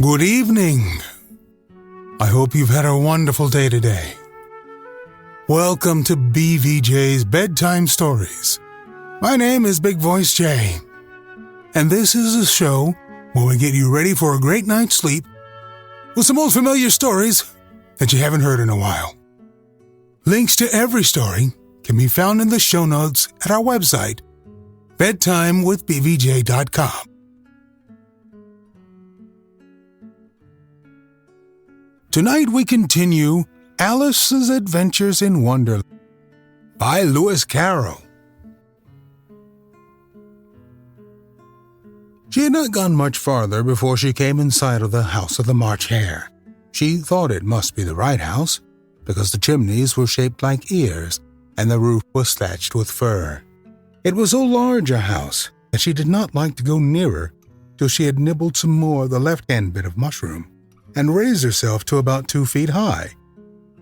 Good evening. I hope you've had a wonderful day today. Welcome to BVJ's Bedtime Stories. My name is Big Voice J, and this is a show where we get you ready for a great night's sleep with some old familiar stories that you haven't heard in a while. Links to every story can be found in the show notes at our website, bedtimewithbvj.com. Tonight we continue Alice's Adventures in Wonderland by Lewis Caroll. She had not gone much farther before she came in sight of the house of the March Hare. She thought it must be the right house, because the chimneys were shaped like ears and the roof was thatched with fur. It was so large a house that she did not like to go nearer till she had nibbled some more of the left-hand bit of mushroom and raised herself to about 2 feet high.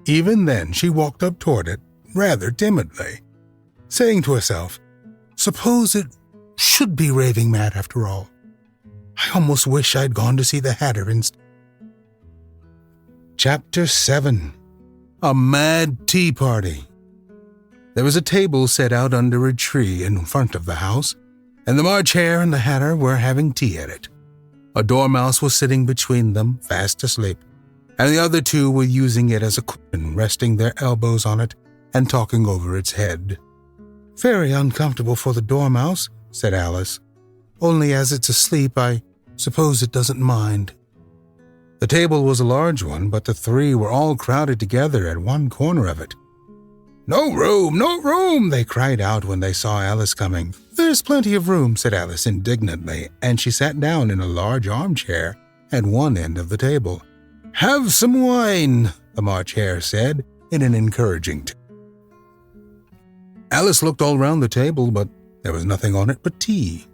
Even then she walked up toward it rather timidly, saying to herself, "Suppose it should be raving mad after all. I almost wish I'd gone to see the Hatter instead." Chapter 7. A Mad Tea Party. There was a table set out under a tree in front of the house, and the March Hare and the Hatter were having tea at it. A dormouse was sitting between them, fast asleep, and the other two were using it as a cushion, resting their elbows on it and talking over its head. "Very uncomfortable for the dormouse," said Alice. "Only as it's asleep, I suppose it doesn't mind." The table was a large one, but the three were all crowded together at one corner of it. "No room, no room!" they cried out when they saw Alice coming. "There's plenty of room," said Alice indignantly, and she sat down in a large armchair at one end of the table. "Have some wine," the March Hare said in an encouraging tone. Alice looked all round the table, but there was nothing on it but tea.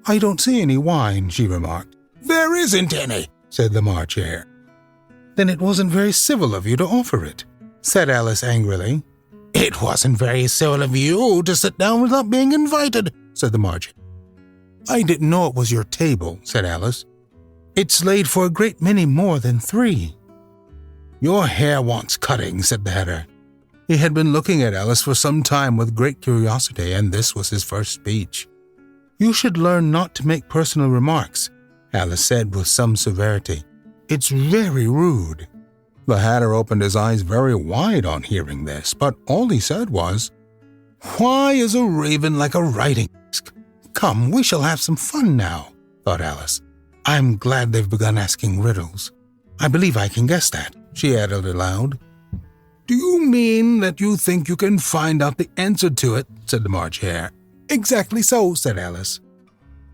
"I don't see any wine," she remarked. "There isn't any," said the March Hare. "Then it wasn't very civil of you to offer it," said Alice angrily. "It wasn't very civil of you to sit down without being invited," said the March Hare. "I didn't know it was your table," said Alice. "It's laid for a great many more than 3. "Your hair wants cutting," said the Hatter. He had been looking at Alice for some time with great curiosity, and this was his first speech. "You should learn not to make personal remarks," Alice said with some severity. "It's very rude." The Hatter opened his eyes very wide on hearing this, but all he said was, "Why is a raven like a writing desk? Come, we shall have some fun now," thought Alice. "I'm glad they've begun asking riddles. I believe I can guess that," she added aloud. "Do you mean that you think you can find out the answer to it?" said the March Hare. "Exactly so," said Alice.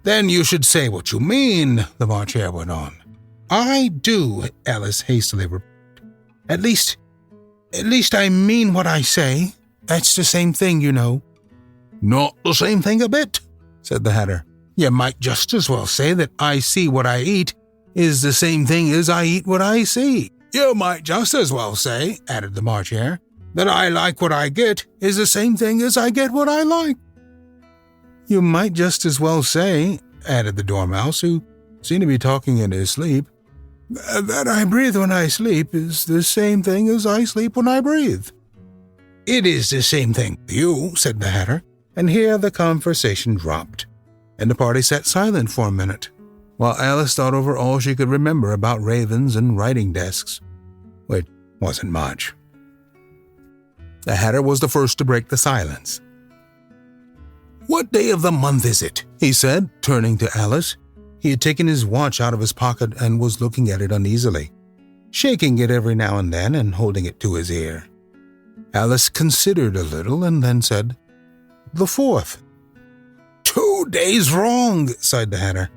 "Then you should say what you mean," the March Hare went on. "I do," Alice hastily replied. At least I mean what I say. That's the same thing, you know." "Not the same thing a bit," said the Hatter. "You might just as well say that I see what I eat is the same thing as I eat what I see." "You might just as well say," added the March Hare, "that I like what I get is the same thing as I get what I like." "You might just as well say," added the Dormouse, who seemed to be talking in his sleep, "that I breathe when I sleep is the same thing as I sleep when I breathe." "It is the same thing with you," said the Hatter, and here the conversation dropped, and the party sat silent for a minute, while Alice thought over all she could remember about ravens and writing desks, which wasn't much. The Hatter was the first to break the silence. "What day of the month is it?" he said, turning to Alice. He had taken his watch out of his pocket and was looking at it uneasily, shaking it every now and then and holding it to his ear. Alice considered a little and then said, "The 4th." "2 days wrong," sighed the Hatter.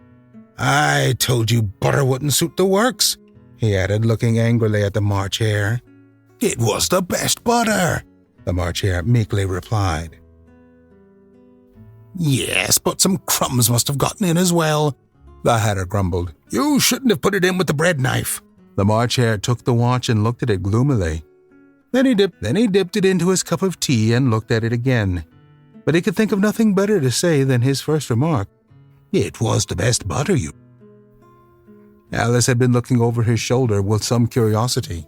"I told you butter wouldn't suit the works," he added, looking angrily at the March Hare. "It was the best butter," the March Hare meekly replied. "Yes, but some crumbs must have gotten in as well," the Hatter grumbled. "You shouldn't have put it in with the bread knife." The March Hare took the watch and looked at it gloomily. Then he dipped it into his cup of tea and looked at it again. But he could think of nothing better to say than his first remark. "It was the best butter, you." Alice had been looking over his shoulder with some curiosity.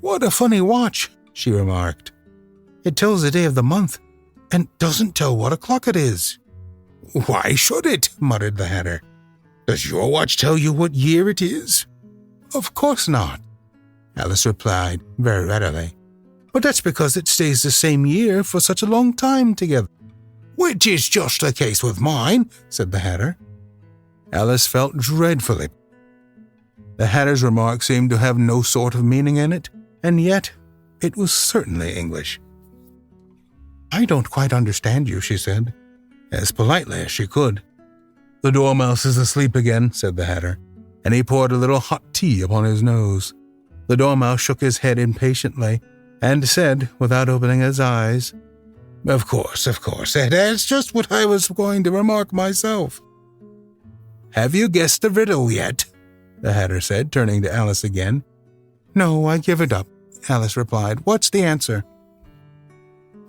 "What a funny watch," she remarked. "It tells the day of the month and doesn't tell what o'clock it is." "Why should it?" muttered the Hatter. "Does your watch tell you what year it is?" "Of course not," Alice replied very readily. "But that's because it stays the same year for such a long time together." "Which is just the case with mine," said the Hatter. Alice felt dreadfully. The Hatter's remark seemed to have no sort of meaning in it, and yet it was certainly English. "I don't quite understand you," she said, as politely as she could. "The Dormouse is asleep again," said the Hatter, and he poured a little hot tea upon his nose. The Dormouse shook his head impatiently and said, without opening his eyes, Of course, that's just what I was going to remark myself." "Have you guessed the riddle yet?" the Hatter said, turning to Alice again. "No, I give it up," Alice replied. "What's the answer?"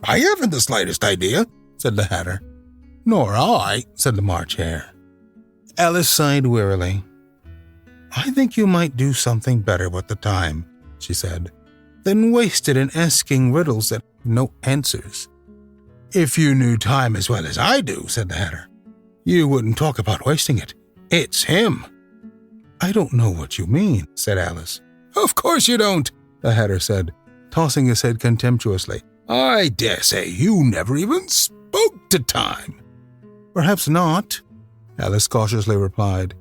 "I haven't the slightest idea," said the Hatter. "Nor I," said the March Hare. Alice sighed wearily. "I think you might do something better with the time," she said, "than waste it in asking riddles that have no answers." "If you knew time as well as I do," said the Hatter, "you wouldn't talk about wasting it. It's him." "I don't know what you mean," said Alice. "Of course you don't," the Hatter said, tossing his head contemptuously. "I dare say you never even spoke to time." "Perhaps not," Alice cautiously replied.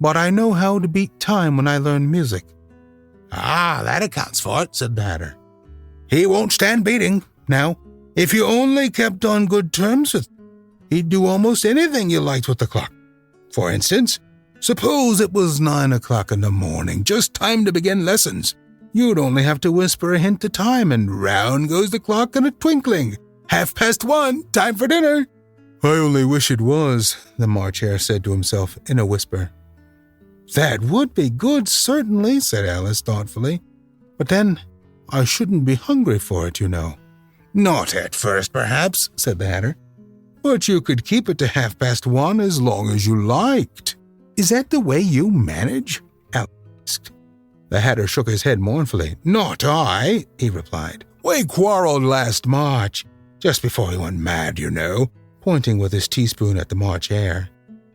"But I know how to beat time when I learn music." "Ah, that accounts for it," said the Hatter. "He won't stand beating. Now, if you only kept on good terms with him, he'd do almost anything you liked with the clock. For instance, suppose it was 9 o'clock in the morning, just time to begin lessons. You'd only have to whisper a hint to time, and round goes the clock in a twinkling. 1:30, time for dinner." "I only wish it was," the March Hare said to himself in a whisper. "That would be good, certainly," said Alice thoughtfully. "But then I shouldn't be hungry for it, you know." "Not at first, perhaps," said the Hatter. "But you could keep it to 1:30 as long as you liked." "Is that the way you manage?" Alice asked. The Hatter shook his head mournfully. "Not I," he replied. "We quarreled last March, just before he went mad, you know," pointing with his teaspoon at the March Hare.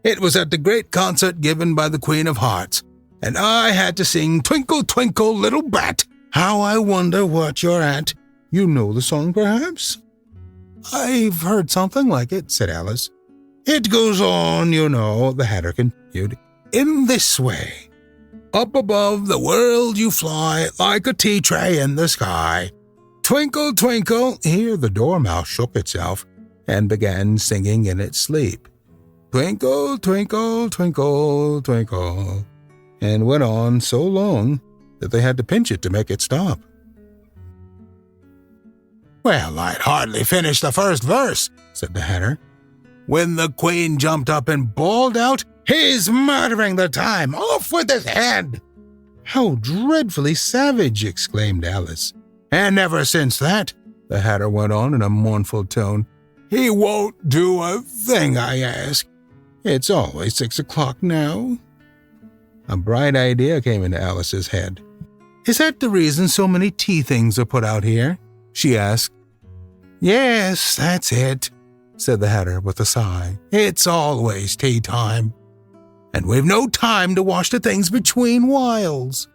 "It was at the great concert given by the Queen of Hearts, and I had to sing 'Twinkle, Twinkle, Little Bat, How I Wonder What You're At.' You know the song, perhaps?" "I've heard something like it," said Alice. "It goes on, you know," the Hatter continued, "in this way. Up above the world you fly, like a tea tray in the sky. Twinkle, twinkle," here the Dormouse shook itself and began singing in its sleep. "Twinkle, twinkle, twinkle, twinkle," and went on so long that they had to pinch it to make it stop. "Well, I'd hardly finished the first verse," said the Hatter, when the Queen jumped up and bawled out, "He's murdering the time! Off with his head!" "How dreadfully savage!" exclaimed Alice. "And ever since that," the Hatter went on in a mournful tone, "he won't do a thing I ask. It's always 6 o'clock now." A bright idea came into Alice's head. "Is that the reason so many tea things are put out here?" she asked. "Yes, that's it," said the Hatter with a sigh. "It's always tea time. And we've no time to wash the things between whiles."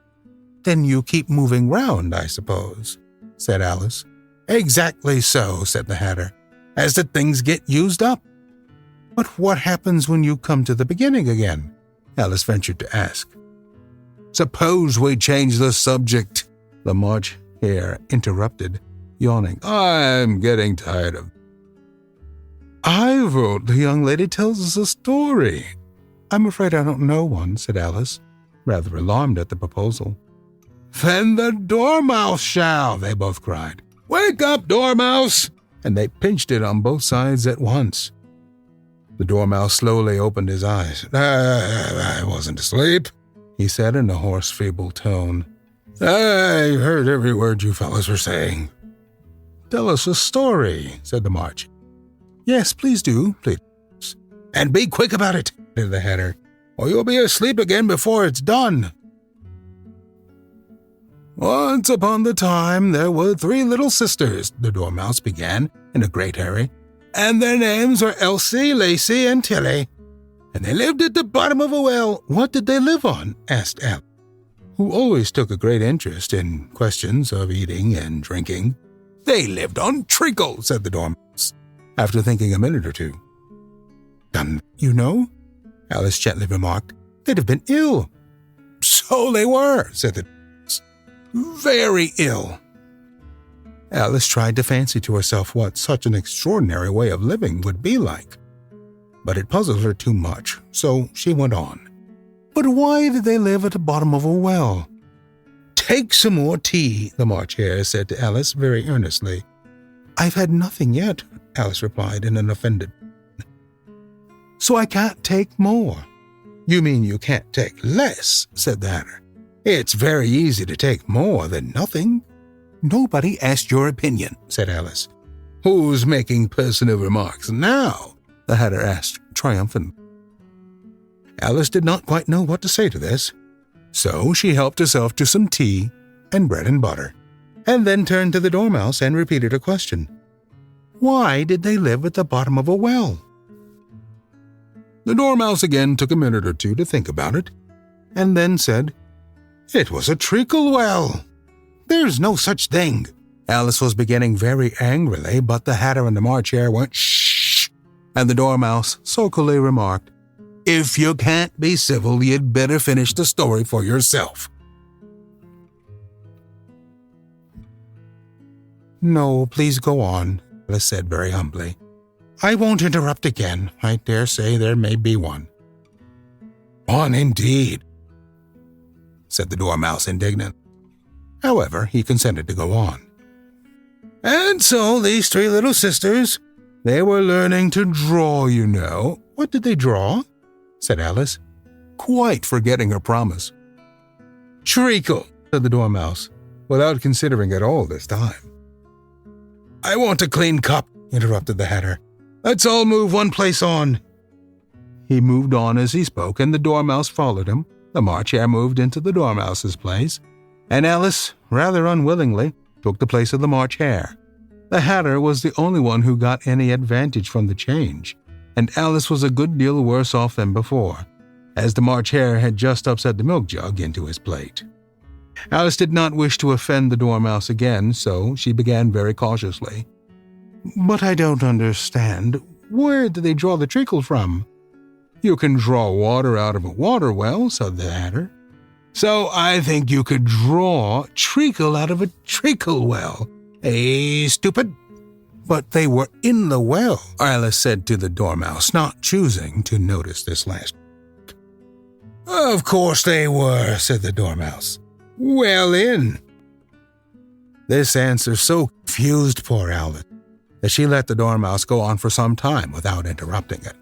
"Then you keep moving round, I suppose," said Alice. "Exactly so," said the Hatter, "as the things get used up." "But what happens when you come to the beginning again?" Alice ventured to ask. "Suppose we change the subject," the March Hare interrupted, yawning. "I'm getting tired of—" "I vote the young lady tells us a story." "I'm afraid I don't know one," said Alice, rather alarmed at the proposal. "Then the Dormouse shall," they both cried. "Wake up, Dormouse!" And they pinched it on both sides at once. The Dormouse slowly opened his eyes. I wasn't asleep," he said in a hoarse, feeble tone. "I heard every word you fellows were saying." "Tell us a story," said the March. "Yes, please do, please." "And be quick about it," said the Hatter, or you'll be asleep again before it's done." "Once upon a time there were 3 little sisters," the Dormouse began in a great hurry, "and their names were Elsie, Lacey, and Tilly. And they lived at the bottom of a well." "What did they live on?" asked Alice, who always took a great interest in questions of eating and drinking. "They lived on treacle," said the Dormouse, after thinking a minute or two. You know," Alice gently remarked, "they'd have been ill." "So they were," said the Dormouse. "Very ill." Alice tried to fancy to herself what such an extraordinary way of living would be like. But it puzzled her too much, so she went on. "But why did they live at the bottom of a well?" "Take some more tea," the March Hare said to Alice very earnestly. "I've had nothing yet," Alice replied in an offended tone. "So I can't take more." "You mean you can't take less," said the Hatter. "It's very easy to take more than nothing." "Nobody asked your opinion," said Alice. "Who's making personal remarks now?" the Hatter asked triumphantly. Alice did not quite know what to say to this, so she helped herself to some tea and bread and butter, and then turned to the Dormouse and repeated her question. "Why did they live at the bottom of a well?" The Dormouse again took a minute or two to think about it, and then said, "It was a treacle well." "There's no such thing." Alice was beginning very angrily, but the Hatter and the March Hare went, "Shh," and the Dormouse sulkily remarked, "If you can't be civil, you'd better finish the story for yourself." "No, please go on," Alice said very humbly. "I won't interrupt again. I dare say there may be one." "One indeed," said the Dormouse indignant. However, he consented to go on. "And so these 3 little sisters, they were learning to draw, you know." "What did they draw?" said Alice, quite forgetting her promise. "Treacle," said the Dormouse, without considering it all this time. "I want a clean cup," interrupted the Hatter. "Let's all move one place on." He moved on as he spoke, and the Dormouse followed him. The March Hare moved into the Dormouse's place, and Alice, rather unwillingly, took the place of the March Hare. The Hatter was the only one who got any advantage from the change, and Alice was a good deal worse off than before, as the March Hare had just upset the milk jug into his plate. Alice did not wish to offend the Dormouse again, so she began very cautiously. "But I don't understand. Where did they draw the treacle from?" "You can draw water out of a water well," said the Hatter. "So I think you could draw treacle out of a treacle well. Eh, stupid?" "But they were in the well," Alice said to the Dormouse, not choosing to notice this last. "Of course they were," said the Dormouse. "Well in." This answer so confused poor Alice that she let the Dormouse go on for some time without interrupting it.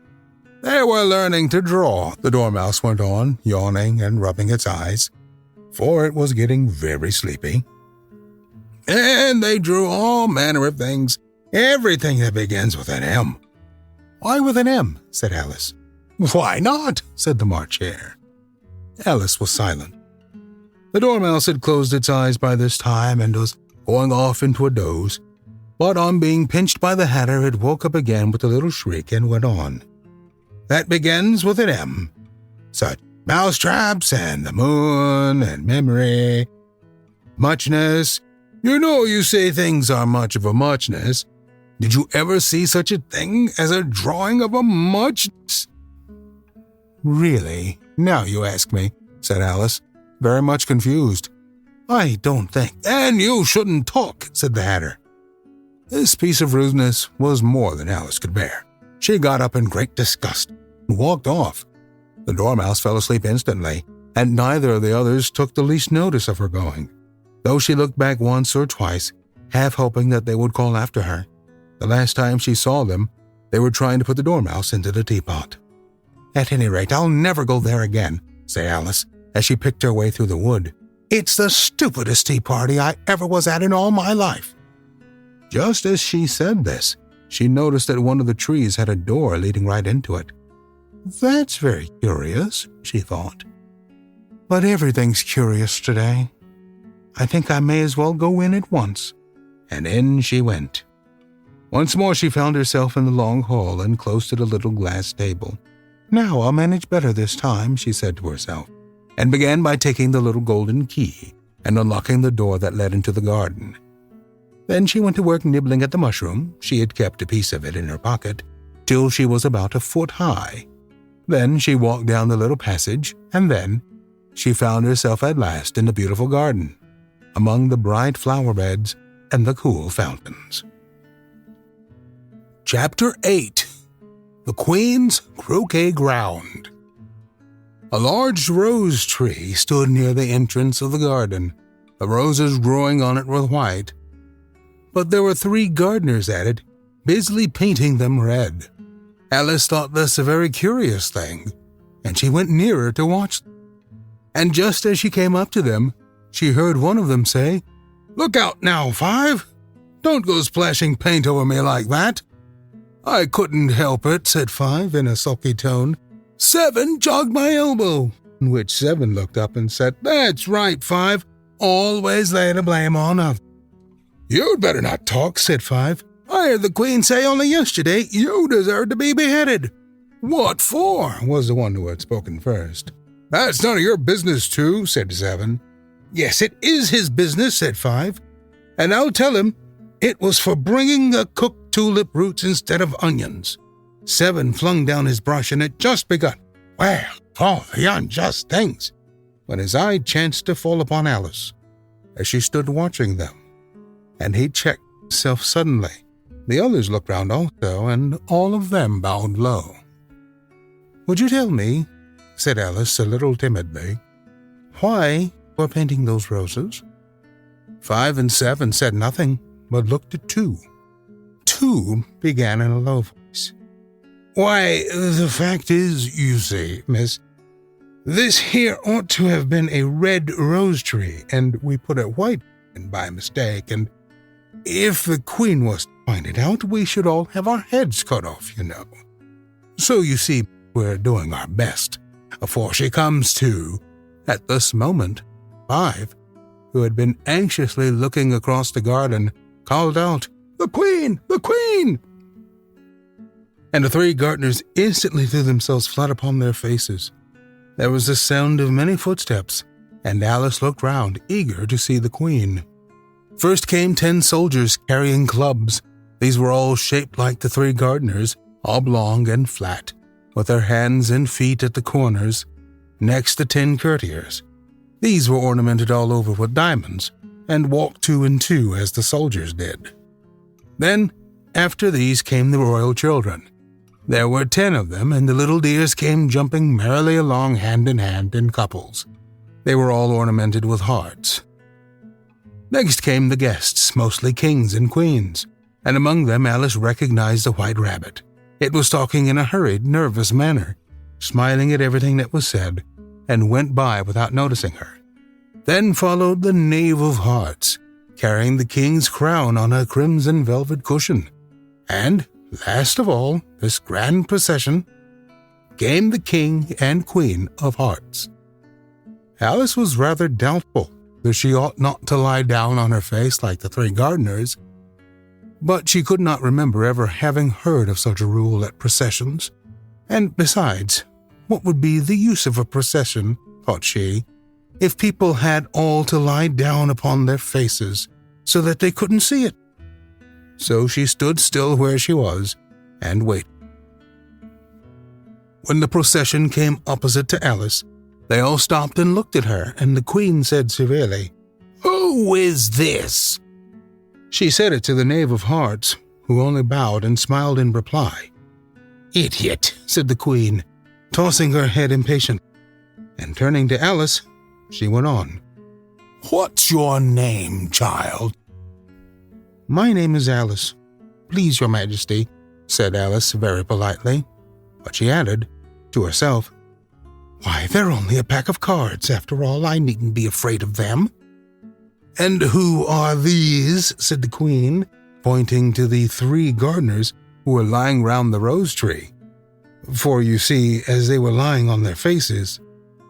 "They were learning to draw," the Dormouse went on, yawning and rubbing its eyes, for it was getting very sleepy. "And they drew all manner of things, everything that begins with an M." "Why with an M?" said Alice. "Why not?" said the March Hare. Alice was silent. The Dormouse had closed its eyes by this time and was going off into a doze, but on being pinched by the Hatter it woke up again with a little shriek and went on. "That begins with an M. Such mousetraps and the moon and memory. Muchness. You know you say things are much of a muchness. Did you ever see such a thing as a drawing of a muchness?" "Really, now you ask me," said Alice, very much confused. "I don't think." "And you shouldn't talk," said the Hatter. This piece of rudeness was more than Alice could bear. She got up in great disgust and walked off. The Dormouse fell asleep instantly, and neither of the others took the least notice of her going, though she looked back once or twice, half hoping that they would call after her. The last time she saw them, they were trying to put the Dormouse into the teapot. "At any rate, I'll never go there again," said Alice, as she picked her way through the wood. "It's the stupidest tea party I ever was at in all my life." Just as she said this, she noticed that one of the trees had a door leading right into it. "That's very curious," she thought. "But everything's curious today. I think I may as well go in at once." And in she went. Once more she found herself in the long hall and close to the little glass table. "Now I'll manage better this time," she said to herself, and began by taking the little golden key and unlocking the door that led into the garden. Then she went to work nibbling at the mushroom. She had kept a piece of it in her pocket till she was about a foot high. Then she walked down the little passage, and then she found herself at last in the beautiful garden, among the bright flower beds and the cool fountains. Chapter 8. The Queen's Croquet Ground. A large rose tree stood near the entrance of the garden, the roses growing on it were white. But there were 3 gardeners at it, busily painting them red. Alice thought this a very curious thing, and she went nearer to watch them. And just as she came up to them, she heard one of them say, "Look out now, Five! Don't go splashing paint over me like that." "I couldn't help it," said Five in a sulky tone. "Seven jogged my elbow." In which Seven looked up and said, "That's right, Five. Always lay the blame on others." "You'd better not talk," said Five. "I heard the Queen say only yesterday you deserved to be beheaded." "What for?" was the one who had spoken first. "That's none of your business, too," said Seven. "Yes, it is his business," said Five. "And I'll tell him it was for bringing the cooked tulip roots instead of onions." Seven flung down his brush and had just begun, "Well, all the unjust things," when his eye chanced to fall upon Alice, as she stood watching them, and he checked himself suddenly. The others looked round also, and all of them bowed low. "Would you tell me," said Alice a little timidly, "why you were painting those roses?" Five and Seven said nothing, but looked at Two. Two began in a low voice. "Why, the fact is, you see, miss, this here ought to have been a red rose tree, and we put it white in by mistake, and if the Queen was to find it out, we should all have our heads cut off, you know. So you see, we're doing our best afore she comes to." At this moment, Five, who had been anxiously looking across the garden, called out, "The Queen! The Queen!" And the 3 gardeners instantly threw themselves flat upon their faces. There was the sound of many footsteps, and Alice looked round, eager to see the Queen. First came 10 soldiers carrying clubs. These were all shaped like the 3 gardeners, oblong and flat, with their hands and feet at the corners. Next, the 10 courtiers. These were ornamented all over with diamonds, and walked 2 and 2 as the soldiers did. Then, after these came the royal children. There were 10 of them, and the little dears came jumping merrily along hand in hand in couples. They were all ornamented with hearts. Next came the guests, mostly kings and queens, and among them Alice recognized the White Rabbit. It was talking in a hurried, nervous manner, smiling at everything that was said, and went by without noticing her. Then followed the Knave of Hearts, carrying the king's crown on a crimson velvet cushion. And, last of all, this grand procession, came the King and Queen of Hearts. Alice was rather doubtful that she ought not to lie down on her face like the 3 gardeners, but she could not remember ever having heard of such a rule at processions. And besides, what would be the use of a procession, thought she, if people had all to lie down upon their faces so that they couldn't see it? So she stood still where she was and waited. When the procession came opposite to Alice, they all stopped and looked at her, and the Queen said severely, "Who is this?" She said it to the Knave of Hearts, who only bowed and smiled in reply. "Idiot," said the Queen, tossing her head impatiently, and turning to Alice, she went on. "What's your name, child?" "My name is Alice, please your Majesty," said Alice very politely, but she added, to herself, "Why, they're only a pack of cards, after all. I needn't be afraid of them." "And who are these?" said the Queen, pointing to the 3 gardeners who were lying round the rose tree. For you see, as they were lying on their faces,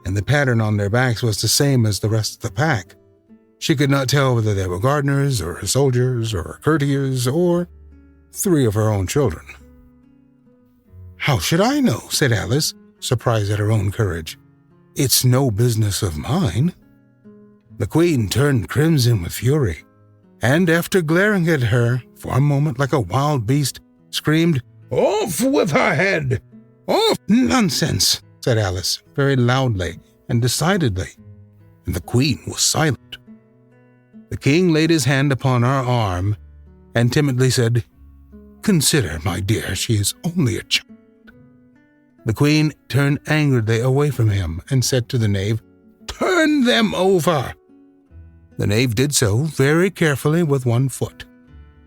and the pattern on their backs was the same as the rest of the pack, she could not tell whether they were gardeners, or soldiers, or courtiers, or 3 of her own children. "How should I know?" said Alice, surprised at her own courage. "It's no business of mine." The queen turned crimson with fury, and after glaring at her for a moment like a wild beast, screamed, "Off with her head! Off!" "Nonsense," said Alice, very loudly and decidedly, and the queen was silent. The king laid his hand upon her arm and timidly said, "Consider, my dear, she is only a child." The queen turned angrily away from him and said to the knave, "Turn them over." The knave did so very carefully with one foot.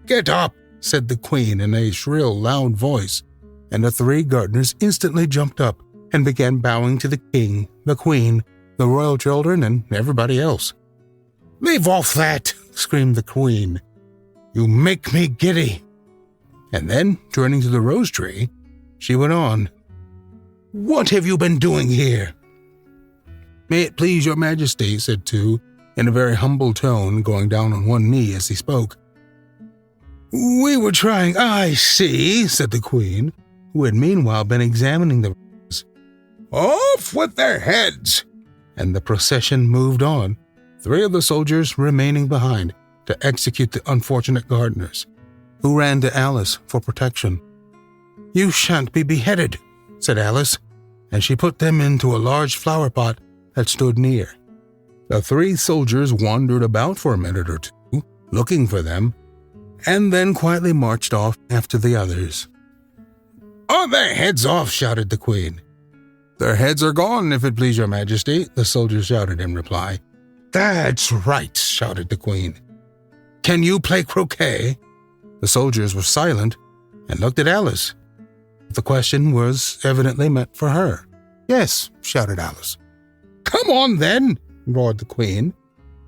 "Get up," said the queen in a shrill, loud voice, and the 3 gardeners instantly jumped up and began bowing to the king, the queen, the royal children, and everybody else. "Leave off that," screamed the queen. "You make me giddy." And then, turning to the rose tree, she went on, "What have you been doing here?" "May it please your majesty," said Tu, in a very humble tone, going down on one knee as he spoke. "We were trying—" "I see," said the queen, who had meanwhile been examining the roses. "Off with their heads!" And the procession moved on, 3 of the soldiers remaining behind to execute the unfortunate gardeners, who ran to Alice for protection. "You shan't be beheaded," said Alice, and she put them into a large flower pot that stood near. The 3 soldiers wandered about for a minute or 2, looking for them, and then quietly marched off after the others. "Are their heads off?" shouted the queen. "Their heads are gone, if it please your majesty," the soldiers shouted in reply. "That's right," shouted the queen. "Can you play croquet?" The soldiers were silent and looked at Alice. The question was evidently meant for her. "Yes," shouted Alice. "Come on, then," roared the queen,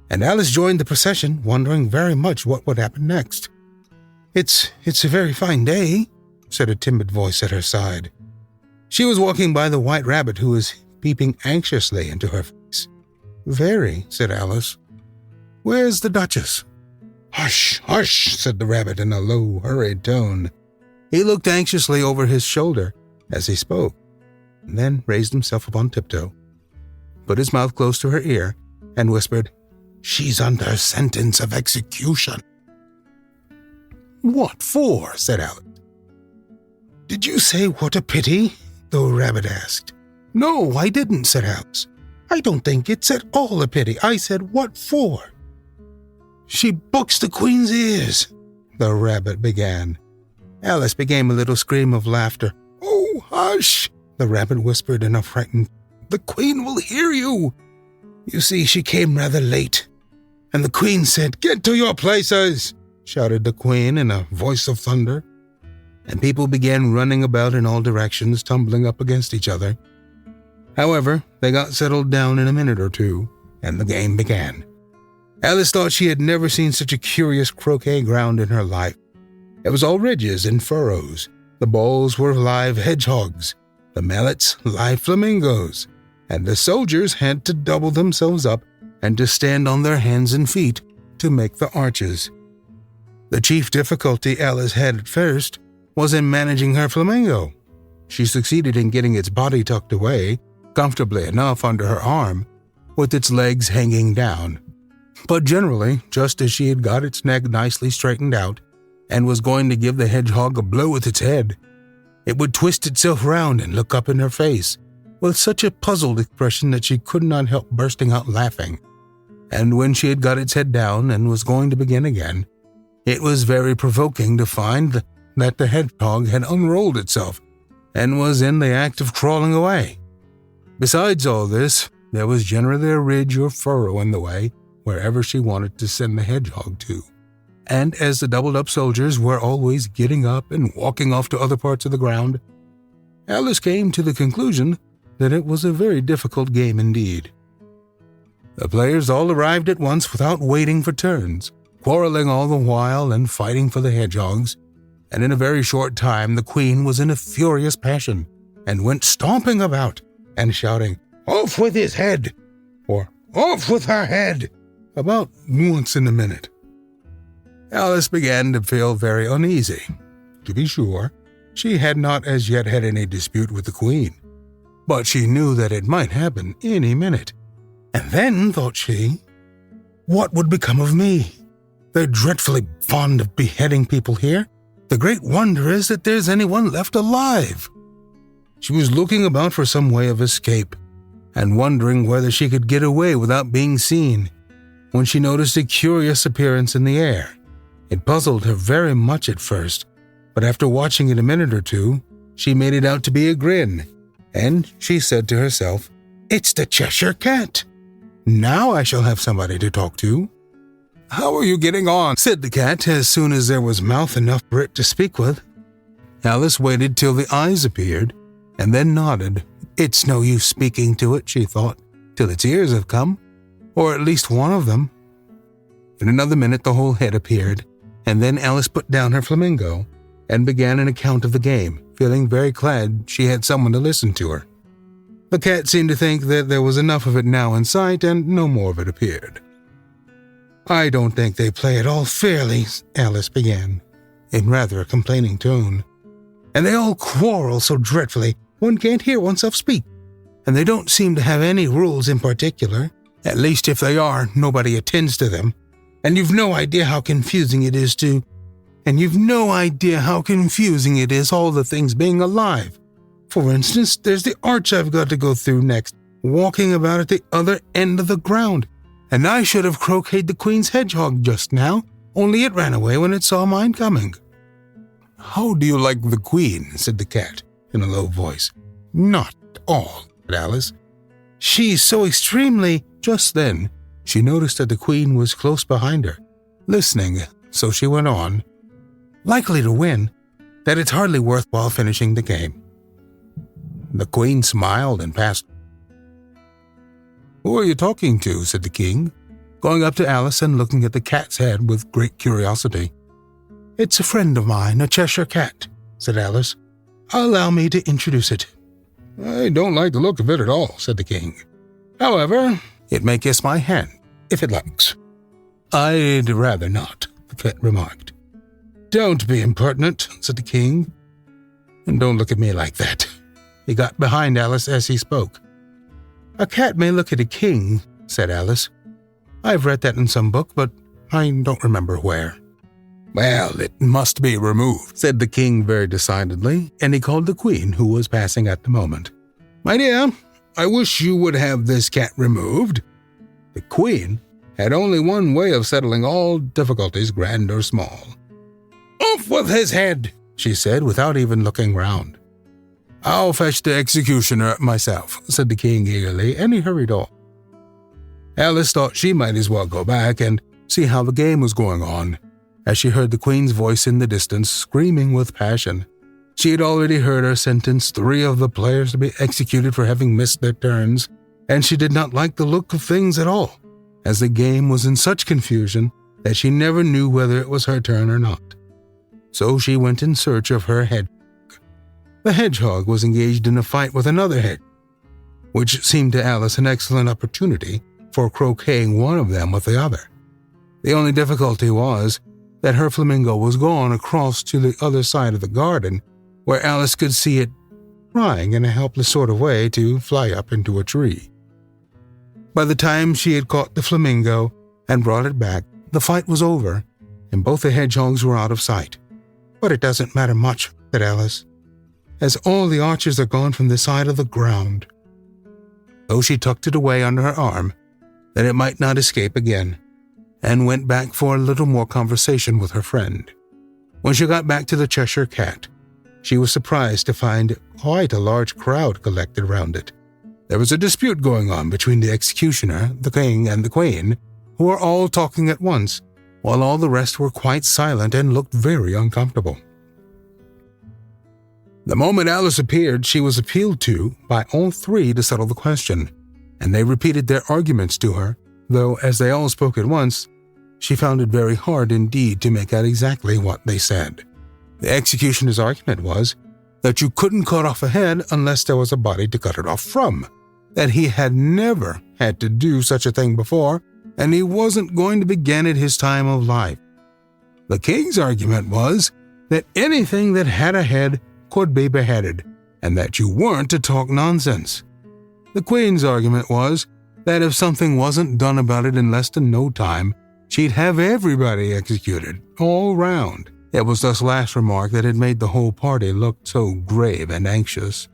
and Alice joined the procession, wondering very much what would happen next. It's a very fine day," said a timid voice at her side. She was walking by the white rabbit, who was peeping anxiously into her face. "Very," said Alice. "Where's the Duchess?" "Hush, hush," said the rabbit in a low, hurried tone. He looked anxiously over his shoulder as he spoke, and then raised himself upon tiptoe, put his mouth close to her ear, and whispered, "She's under sentence of execution." "What for?" said Alice. "Did you say what a pity?" the rabbit asked. "No, I didn't," said Alice. "I don't think it's at all a pity. I said, what for?" "She books the queen's ears," the rabbit began. Alice began a little scream of laughter. "Oh, hush," the rabbit whispered in a frightened tone. "The queen will hear you. You see, she came rather late, and the queen said, 'Get to your places,'" shouted the queen in a voice of thunder, and people began running about in all directions, tumbling up against each other. However, they got settled down in a minute or 2, and the game began. Alice thought she had never seen such a curious croquet ground in her life. It was all ridges and furrows. The balls were live hedgehogs, the mallets live flamingos, and the soldiers had to double themselves up and to stand on their hands and feet to make the arches. The chief difficulty Alice had at first was in managing her flamingo. She succeeded in getting its body tucked away, comfortably enough under her arm, with its legs hanging down. But generally, just as she had got its neck nicely straightened out, and was going to give the hedgehog a blow with its head, it would twist itself round and look up in her face, with such a puzzled expression that she could not help bursting out laughing. And when she had got its head down and was going to begin again, it was very provoking to find that the hedgehog had unrolled itself and was in the act of crawling away. Besides all this, there was generally a ridge or furrow in the way wherever she wanted to send the hedgehog to. And as the doubled-up soldiers were always getting up and walking off to other parts of the ground, Alice came to the conclusion that it was a very difficult game indeed. The players all arrived at once without waiting for turns, quarreling all the while and fighting for the hedgehogs, and in a very short time the queen was in a furious passion, and went stomping about and shouting, "Off with his head!" or "Off with her head!" about once in a minute. Alice began to feel very uneasy. To be sure, she had not as yet had any dispute with the Queen, but she knew that it might happen any minute. And then, thought she, what would become of me? They're dreadfully fond of beheading people here. The great wonder is that there's anyone left alive. She was looking about for some way of escape and wondering whether she could get away without being seen, when she noticed a curious appearance in the air. It puzzled her very much at first, but after watching it a minute or two, she made it out to be a grin, and she said to herself, "It's the Cheshire Cat. Now I shall have somebody to talk to." "How are you getting on?" said the cat as soon as there was mouth enough for it to speak with. Alice waited till the eyes appeared, and then nodded. It's no use speaking to it, she thought, till its ears have come, or at least one of them. In another minute the whole head appeared, and then Alice put down her flamingo and began an account of the game, feeling very glad she had someone to listen to her. The cat seemed to think that there was enough of it now in sight, and no more of it appeared. "I don't think they play it all fairly," Alice began, in rather a complaining tone. "And they all quarrel so dreadfully, one can't hear oneself speak. And they don't seem to have any rules in particular. At least if they are, nobody attends to them. And you've no idea how confusing it is all the things being alive. For instance, there's the arch I've got to go through next, walking about at the other end of the ground. And I should have croqueted the Queen's hedgehog just now, only it ran away when it saw mine coming." "How do you like the Queen?" said the cat, in a low voice. "Not at all," said Alice. "She's so extremely—" Just then, she noticed that the Queen was close behind her, listening, so she went on, "Likely to win, that it's hardly worthwhile finishing the game." The Queen smiled and passed. "Who are you talking to?" said the King, going up to Alice and looking at the cat's head with great curiosity. "It's a friend of mine, a Cheshire Cat," said Alice. "Allow me to introduce it." "I don't like the look of it at all," said the King. "However, it may kiss my hand, if it likes." "I'd rather not," the cat remarked. "Don't be impertinent," said the King. "And don't look at me like that." He got behind Alice as he spoke. "A cat may look at a king," said Alice. "I've read that in some book, but I don't remember where." "Well, it must be removed," said the King very decidedly, and he called the Queen, who was passing at the moment. "My dear, I wish you would have this cat removed." The Queen had only one way of settling all difficulties, grand or small. "Off with his head," she said, without even looking round. "I'll fetch the executioner myself," said the King eagerly, and he hurried off. Alice thought she might as well go back and see how the game was going on, as she heard the Queen's voice in the distance, screaming with passion. She had already heard her sentence 3 of the players to be executed for having missed their turns, and she did not like the look of things at all, as the game was in such confusion that she never knew whether it was her turn or not. So she went in search of her hedgehog. The hedgehog was engaged in a fight with another hedgehog, which seemed to Alice an excellent opportunity for croqueting one of them with the other. The only difficulty was that her flamingo was gone across to the other side of the garden, where Alice could see it trying in a helpless sort of way to fly up into a tree. By the time she had caught the flamingo and brought it back, the fight was over, and both the hedgehogs were out of sight. "But it doesn't matter much," said Alice, "as all the archers are gone from this side of the ground." So she tucked it away under her arm, that it might not escape again, and went back for a little more conversation with her friend. When she got back to the Cheshire Cat, she was surprised to find quite a large crowd collected round it. There was a dispute going on between the executioner, the King, and the Queen, who were all talking at once, while all the rest were quite silent and looked very uncomfortable. The moment Alice appeared, she was appealed to by all 3 to settle the question, and they repeated their arguments to her, though as they all spoke at once, she found it very hard indeed to make out exactly what they said. The executioner's argument was that you couldn't cut off a head unless there was a body to cut it off from, that he had never had to do such a thing before, and he wasn't going to begin at his time of life. The king's argument was that anything that had a head could be beheaded, and that you weren't to talk nonsense. The queen's argument was that if something wasn't done about it in less than no time, she'd have everybody executed, all round. It was this last remark that had made the whole party look so grave and anxious.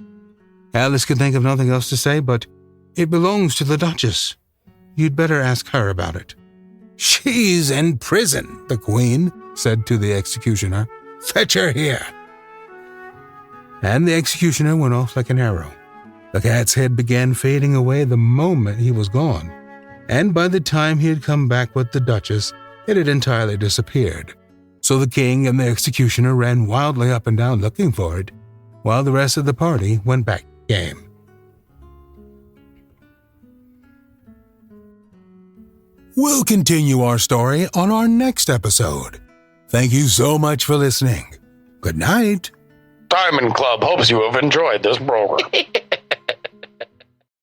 Alice could think of nothing else to say but, "It belongs to the Duchess. You'd better ask her about it." "She's in prison," the queen said to the executioner. "Fetch her here." And the executioner went off like an arrow. The cat's head began fading away the moment he was gone, and by the time he had come back with the Duchess, it had entirely disappeared. So the king and the executioner ran wildly up and down looking for it, while the rest of the party went back to the game. We'll continue our story on our next episode. Thank you so much for listening. Good night. Diamond Club hopes you have enjoyed this program.